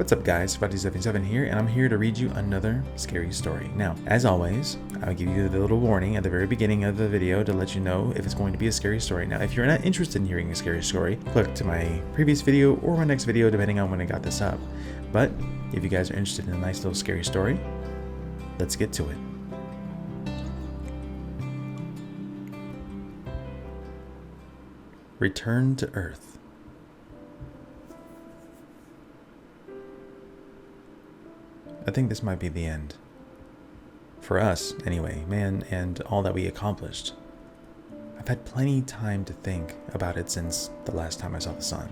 What's up guys, Spotty77 here, and I'm here to read you another scary story. Now, as always, I'll give you the little warning at the very beginning of the video to let you know if it's going to be a scary story. Now, if you're not interested in hearing a scary story, click to my previous video or my next video depending on when I got this up. But if you guys are interested in a nice little scary story, let's get to it. Return to Earth. I think this might be the end. For us, anyway, man, and all that we accomplished. I've had plenty time to think about it since the last time I saw the sun.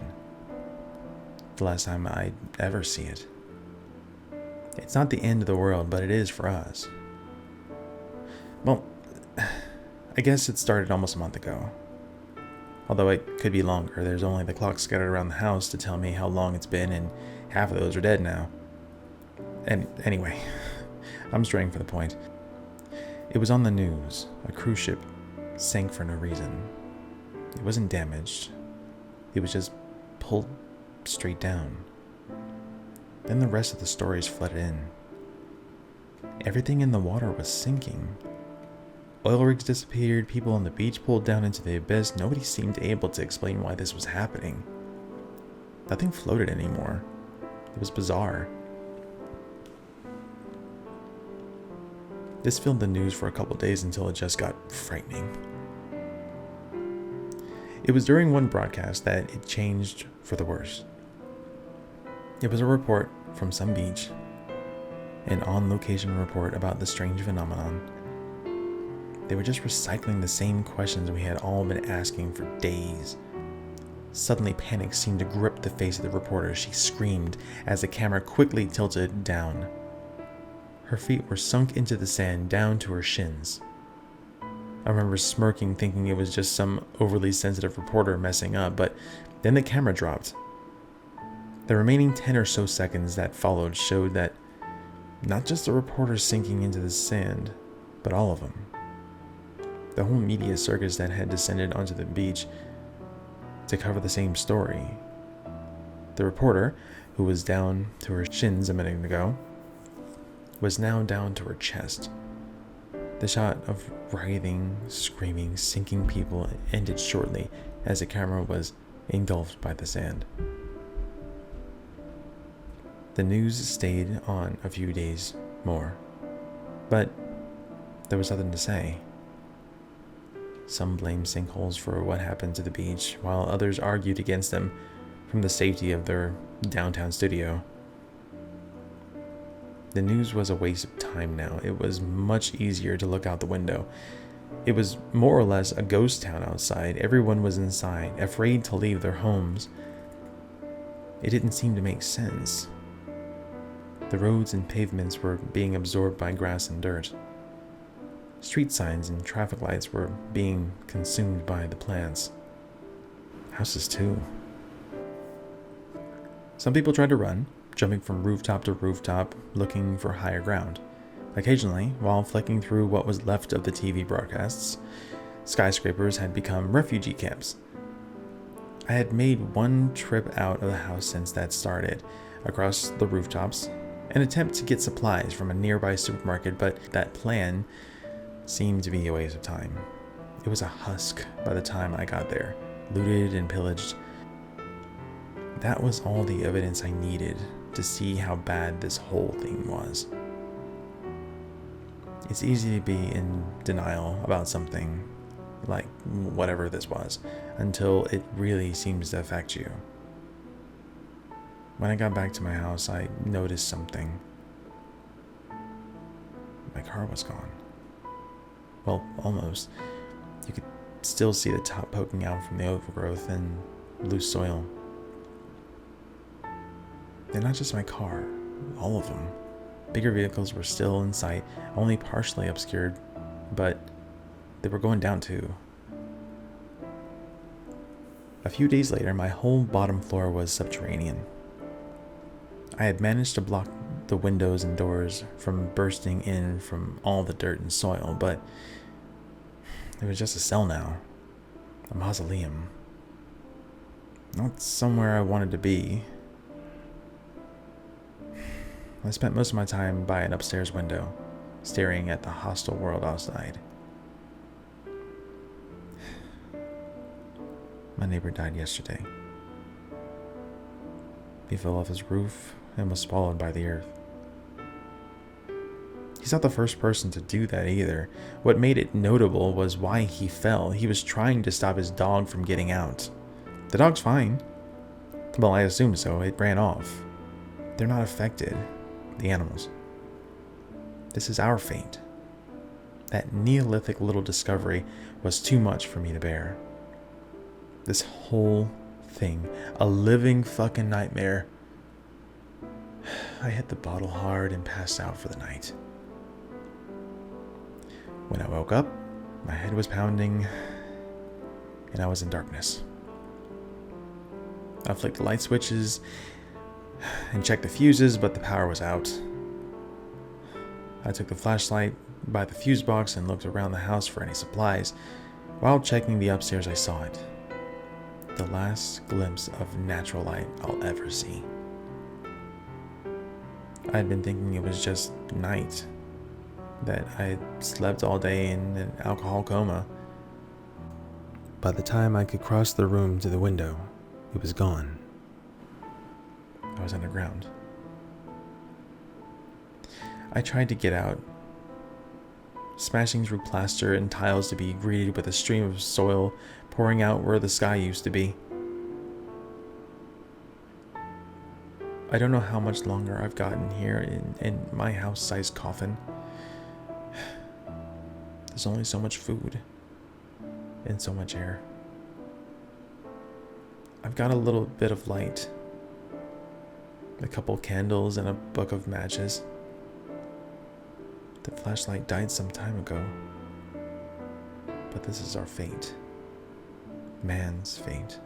The last time I'd ever see it. It's not the end of the world, but it is for us. Well, I guess it started almost a month ago. Although it could be longer. There's only the clocks scattered around the house to tell me how long it's been, and half of those are dead now. And anyway, I'm straying from the point. It was on the news. A cruise ship sank for no reason. It wasn't damaged. It was just pulled straight down. Then the rest of the stories flooded in. Everything in the water was sinking. Oil rigs disappeared, people on the beach pulled down into the abyss. Nobody seemed able to explain why this was happening. Nothing floated anymore. It was bizarre. This filled the news for a couple days until it just got frightening. It was during one broadcast that it changed for the worse. It was a report from some beach, an on-location report about the strange phenomenon. They were just recycling the same questions we had all been asking for days. Suddenly, panic seemed to grip the face of the reporter. She screamed as the camera quickly tilted down. Her feet were sunk into the sand down to her shins. I remember smirking, thinking it was just some overly sensitive reporter messing up, but then the camera dropped. The remaining 10 or so seconds that followed showed that not just the reporter sinking into the sand, but all of them. The whole media circus that had descended onto the beach to cover the same story. The reporter, who was down to her shins a minute ago, was now down to her chest. The shot of writhing, screaming, sinking people ended shortly as the camera was engulfed by the sand. The news stayed on a few days more, but there was nothing to say. Some blamed sinkholes for what happened to the beach, while others argued against them from the safety of their downtown studio. The news was a waste of time now. It was much easier to look out the window. It was more or less a ghost town outside. Everyone was inside, afraid to leave their homes. It didn't seem to make sense. The roads and pavements were being absorbed by grass and dirt. Street signs and traffic lights were being consumed by the plants. Houses too. Some people tried to run, jumping from rooftop to rooftop, looking for higher ground. Occasionally, while flicking through what was left of the TV broadcasts, skyscrapers had become refugee camps. I had made one trip out of the house since that started, across the rooftops, an attempt to get supplies from a nearby supermarket, but that plan seemed to be a waste of time. It was a husk by the time I got there, looted and pillaged. That was all the evidence I needed to see how bad this whole thing was. It's easy to be in denial about something, like whatever this was, until it really seems to affect you. When I got back to my house, I noticed something. My car was gone. Well, almost. You could still see the top poking out from the overgrowth and loose soil. And not just my car, all of them. Bigger vehicles were still in sight, only partially obscured, but they were going down too. A few days later, my whole bottom floor was subterranean. I had managed to block the windows and doors from bursting in from all the dirt and soil, but it was just a cell now. A mausoleum. Not somewhere I wanted to be. I spent most of my time by an upstairs window, staring at the hostile world outside. My neighbor died yesterday. He fell off his roof and was swallowed by the earth. He's not the first person to do that either. What made it notable was why he fell. He was trying to stop his dog from getting out. The dog's fine. Well, I assume so. It ran off. They're not affected, the animals. This is our fate. That Neolithic little discovery was too much for me to bear. This whole thing, a living fucking nightmare. I hit the bottle hard and passed out for the night. When I woke up, my head was pounding, and I was in darkness. I flicked the light switches and checked the fuses, but the power was out. I took the flashlight by the fuse box and looked around the house for any supplies. While checking the upstairs, I saw it. The last glimpse of natural light I'll ever see. I had been thinking it was just night, that I had slept all day in an alcohol coma. By the time I could cross the room to the window, it was gone. I was underground. I tried to get out, smashing through plaster and tiles to be greeted with a stream of soil pouring out where the sky used to be. I don't know how much longer I've gotten here in my house-sized coffin. There's only so much food and so much air. I've got a little bit of light, a couple candles and a book of matches. The flashlight died some time ago, but this is our fate. Man's fate.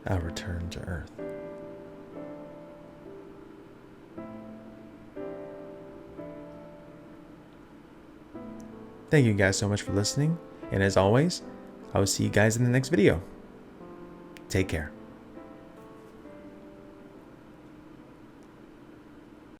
Our return to Earth. Thank you guys so much for listening, and as always, I will see you guys in the next video. Take care.